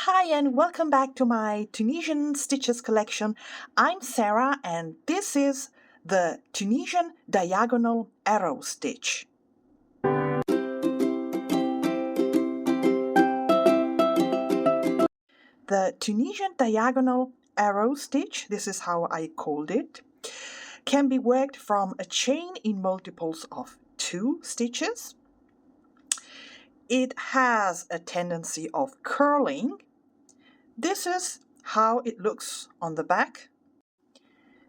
Hi and welcome back to my Tunisian Stitches collection. I'm Sarah and this is the Tunisian Diagonal Arrow Stitch. The Tunisian Diagonal Arrow Stitch, this is how I called it, can be worked from a chain in multiples of 2 stitches. It has a tendency of curling. This is how it looks on the back.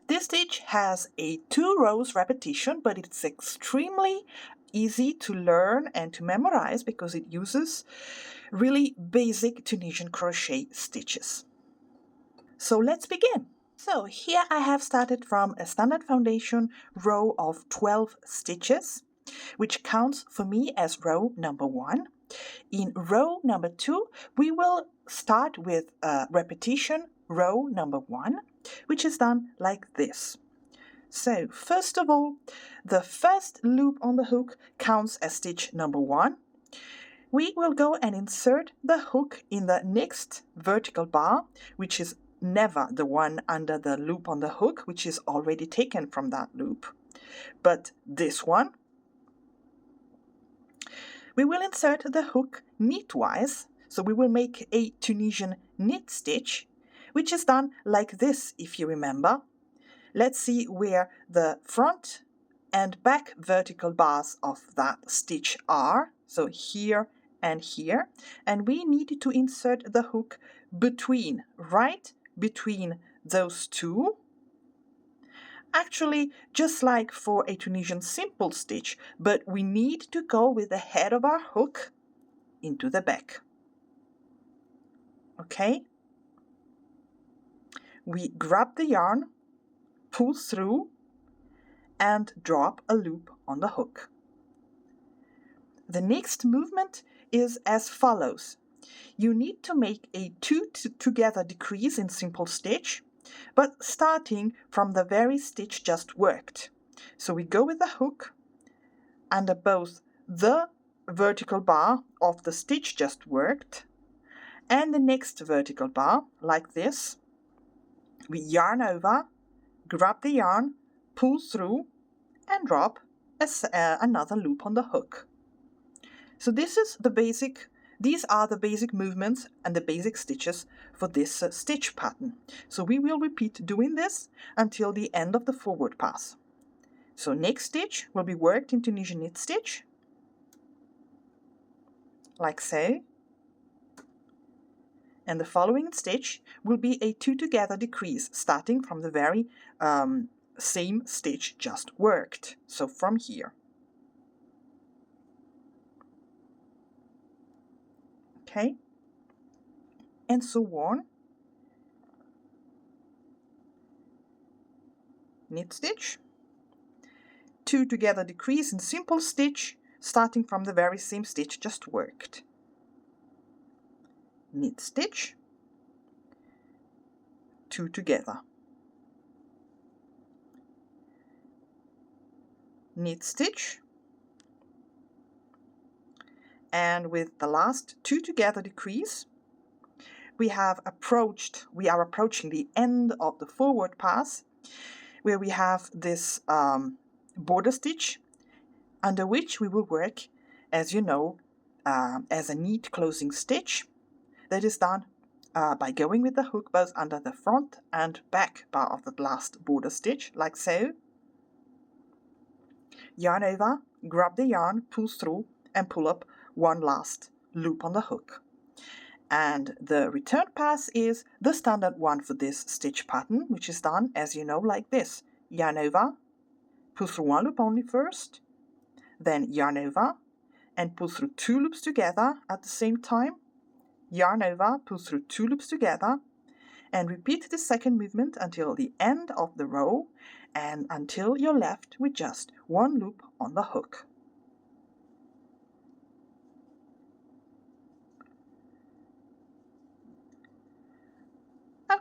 This stitch has a 2 rows repetition, but it's extremely easy to learn and to memorize because it uses really basic Tunisian crochet stitches. So let's begin. So here I have started from a standard foundation row of 12 stitches, which counts for me as row number 1. In row number 2, we will start with a repetition row number 1, which is done like this. So first of all, the first loop on the hook counts as stitch number 1. We will go and insert the hook in the next vertical bar, which is never the one under the loop on the hook, which is already taken from that loop, but this one. We will insert the hook knitwise, so we will make a Tunisian knit stitch, which is done like this, if you remember. Let's see where the front and back vertical bars of that stitch are, so here and here, and we need to insert the hook between, right between those two. Actually, just like for a Tunisian simple stitch, but we need to go with the head of our hook into the back. Okay? We grab the yarn, pull through, and drop a loop on the hook. The next movement is as follows. You need to make a 2 together decrease in simple stitch, but starting from the very stitch just worked. So we go with the hook under both the vertical bar of the stitch just worked and the next vertical bar, like this. We yarn over, grab the yarn, pull through, and drop another loop on the hook. So these are the basic movements and the basic stitches for this stitch pattern. So we will repeat doing this until the end of the forward pass. So next stitch will be worked in Tunisian knit stitch, like so. And the following stitch will be a 2 together decrease, starting from the very same stitch just worked. So from here. Okay, and so on. Knit stitch, 2 together decrease in simple stitch, starting from the very same stitch just worked. Knit stitch, 2 together. Knit stitch, and with the last 2 together decrease, we are approaching the end of the forward pass, where we have this border stitch, under which we will work, as you know, as a neat closing stitch that is done by going with the hook both under the front and back bar of the last border stitch, like so. Yarn over, grab the yarn, pull through, and pull up one last loop on the hook. And the return pass is the standard one for this stitch pattern, which is done, as you know, like this. Yarn over, pull through one loop only first, then yarn over, and pull through 2 loops together at the same time. Yarn over, pull through 2 loops together, and repeat the second movement until the end of the row, and until you're left with just 1 loop on the hook.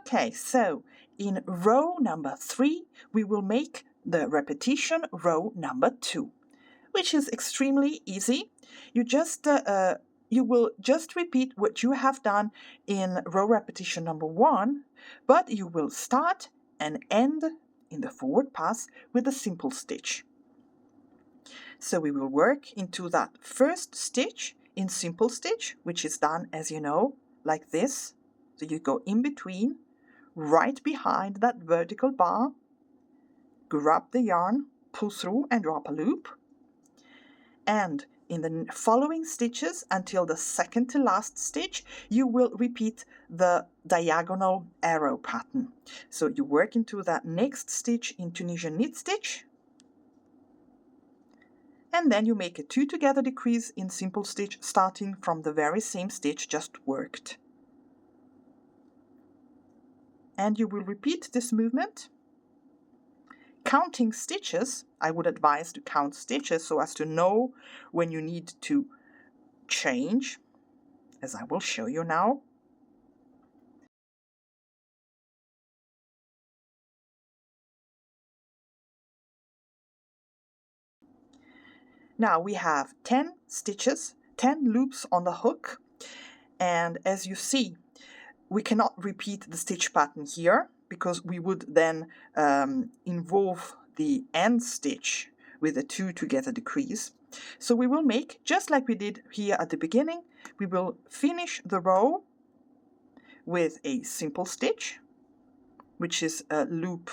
Okay, so in row number 3, we will make the repetition row number 2, which is extremely easy. You just you will just repeat what you have done in row repetition number 1, but you will start and end in the forward pass with a simple stitch. So we will work into that first stitch in simple stitch, which is done, as you know, like this. So you go in between, right behind that vertical bar, grab the yarn, pull through and drop a loop. And in the following stitches until the second to last stitch, you will repeat the diagonal arrow pattern. So you work into that next stitch in Tunisian knit stitch, and then you make a 2 together decrease in simple stitch starting from the very same stitch just worked. And you will repeat this movement. Counting stitches, I would advise to count stitches so as to know when you need to change, as I will show you now. Now we have 10 stitches, 10 loops on the hook, and as you see, we cannot repeat the stitch pattern here because we would then involve the end stitch with a 2 together decrease. So we will make, just like we did here at the beginning, we will finish the row with a simple stitch, which is a loop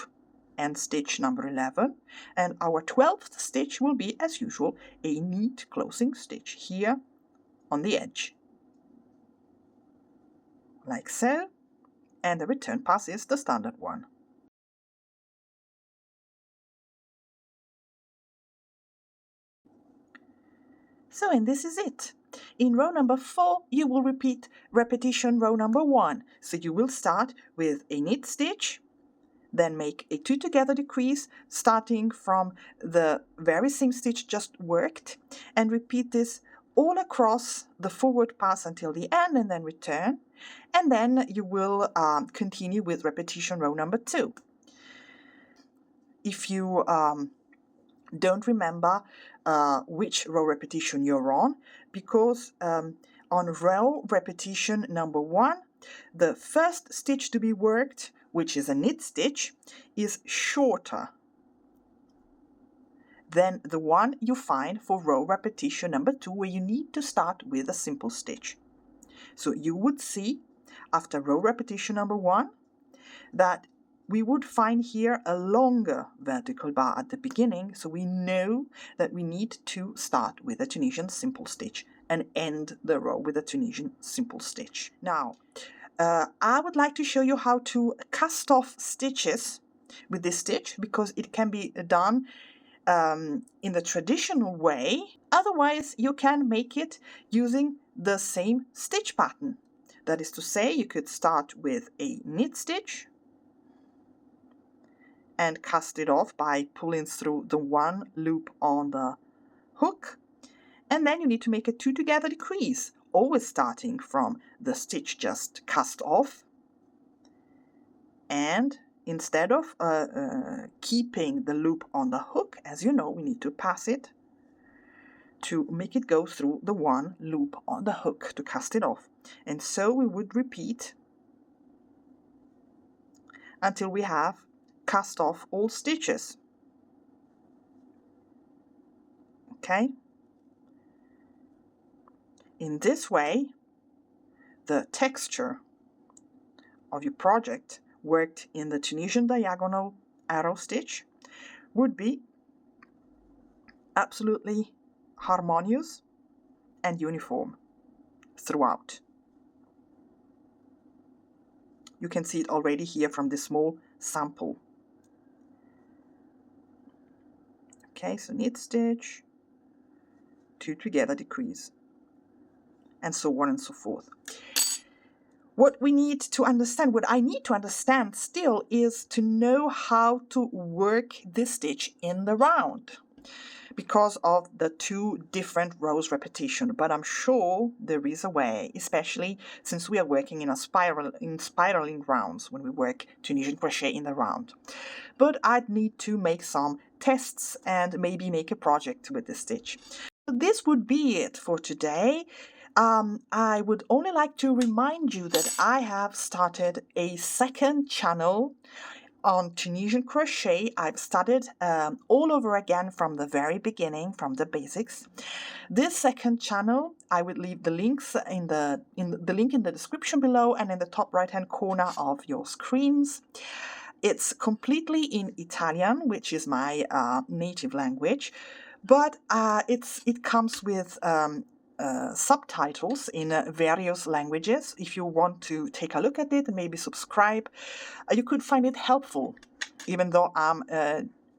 and stitch number 11, and our 12th stitch will be, as usual, a neat closing stitch here on the edge, like so, and the return pass is the standard one. So, and this is it. In row number 4, you will repeat repetition row number 1. So you will start with a knit stitch, then make a 2 together decrease starting from the very same stitch just worked, and repeat this all across the forward pass until the end and then return, and then you will continue with repetition row number 2. If you don't remember which row repetition you're on, because on row repetition number 1, the first stitch to be worked, which is a knit stitch, is shorter than the one you find for row repetition number 2, where you need to start with a simple stitch. So you would see after row repetition number 1 that we would find here a longer vertical bar at the beginning, so we know that we need to start with a Tunisian simple stitch and end the row with a Tunisian simple stitch. Now, I would like to show you how to cast off stitches with this stitch, because it can be done in the traditional way. Otherwise, you can make it using the same stitch pattern. That is to say, you could start with a knit stitch and cast it off by pulling through the 1 loop on the hook, and then you need to make a 2 together decrease, always starting from the stitch just cast off, and instead of keeping the loop on the hook, as you know, we need to pass it to make it go through the 1 loop on the hook to cast it off. And so we would repeat until we have cast off all stitches. Okay? In this way, the texture of your project worked in the Tunisian Diagonal Arrow Stitch would be absolutely harmonious and uniform throughout. You can see it already here from this small sample. Okay, so knit stitch, 2 together decrease, and so on and so forth. What we need to understand, what I need to understand still, is to know how to work this stitch in the round, because of the 2 different rows repetition. But I'm sure there is a way, especially since we are working in spiraling rounds when we work Tunisian crochet in the round. But I'd need to make some tests and maybe make a project with this stitch. This would be it for today. I would only like to remind you that I have started a second channel on Tunisian crochet. I've started all over again from the very beginning, from the basics. This second channel, I will leave the links in the link in the description below and in the top right hand corner of your screens. It's completely in Italian, which is my native language, but it comes with subtitles in various languages. If you want to take a look at it and maybe subscribe, you could find it helpful, even though I'm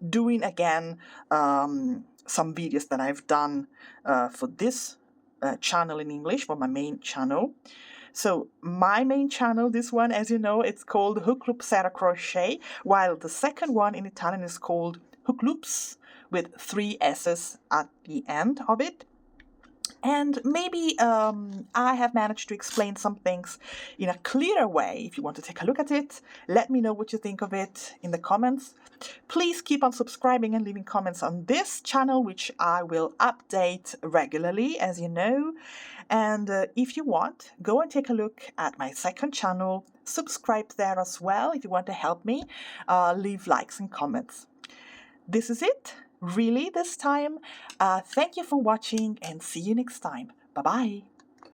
doing again some videos that I've done for this channel in English, for my main channel. So my main channel, this one, as you know, it's called Hookloopsarah Crochet, while the second one in Italian is called Hookloops, with 3 S's at the end of it. And maybe I have managed to explain some things in a clearer way. If you want to take a look at it, let me know what you think of it in the comments. Please keep on subscribing and leaving comments on this channel, which I will update regularly, as you know. And if you want, go and take a look at my second channel. Subscribe there as well if you want to help me. Leave likes and comments. This is it, really, this time. Thank you for watching and see you next time. Bye-bye.